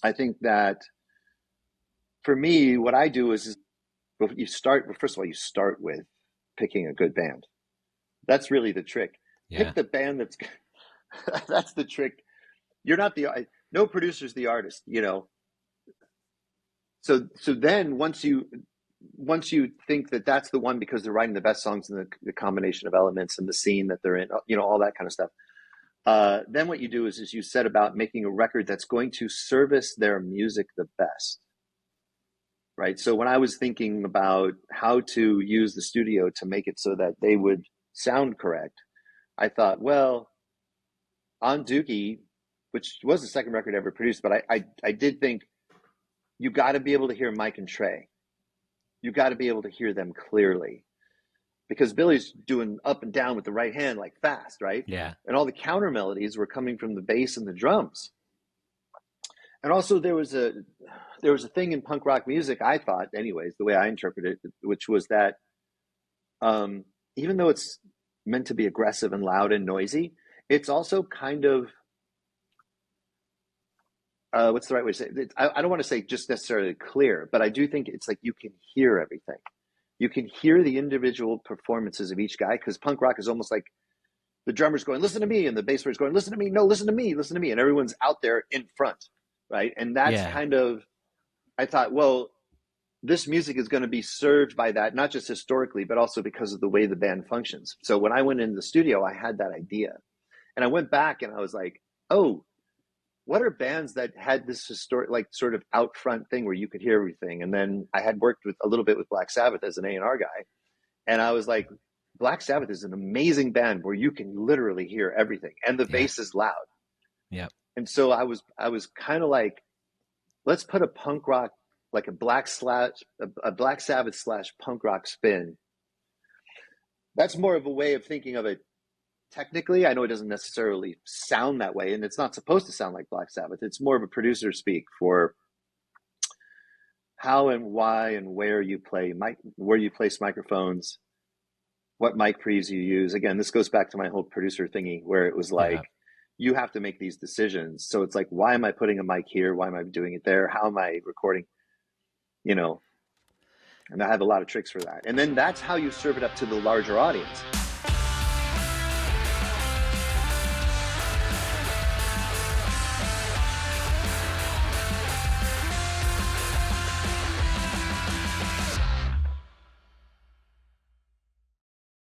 I think that for me, what I do is first of all, you start with picking a good band. That's really the trick. Yeah. Pick the band that's, that's the trick. You're not no producer's the artist, you know? So then once you think that that's the one because they're writing the best songs and the combination of elements and the scene that they're in, you know, all that kind of stuff. Then what you do is you set about making a record that's going to service their music the best, right? So when I was thinking about how to use the studio to make it so that they would sound correct, I thought, well, on Dookie, which was the second record I ever produced, but I did think you got to be able to hear Mike and Trey. You got to be able to hear them clearly because Billy's doing up and down with the right hand like fast, right? Yeah. And all the counter melodies were coming from the bass and the drums. And also there was a thing in punk rock music, I thought, anyways, the way I interpreted it, which was that even though it's meant to be aggressive and loud and noisy, it's also kind of what's the right way to say it? I don't want to say just necessarily clear, but I do think it's like you can hear everything. You can hear the individual performances of each guy because punk rock is almost like the drummer's going, listen to me, and the bass player's going, listen to me, no, listen to me, listen to me, and everyone's out there in front, right? And that's Yeah. kind of, I thought, well, this music is going to be served by that, not just historically, but also because of the way the band functions. So when I went into the studio, I had that idea. And I went back and I was like, oh, what are bands that had this historic, like sort of out front thing where you could hear everything? And then I had worked with a little bit with Black Sabbath as an A&R guy. And I was like, Black Sabbath is an amazing band where you can literally hear everything and the Yeah. bass is loud. Yep. And so I was kind of like, let's put a punk rock, like a Black Sabbath / punk rock spin. That's more of a way of thinking of it. Technically, I know it doesn't necessarily sound that way, and it's not supposed to sound like Black Sabbath. It's more of a producer speak for how and why and where you place microphones, what mic pre's you use. Again, this goes back to my whole producer thingy where it was like, Yeah. you have to make these decisions. So it's like, why am I putting a mic here? Why am I doing it there? How am I recording? You know, and I have a lot of tricks for that. And then that's how you serve it up to the larger audience.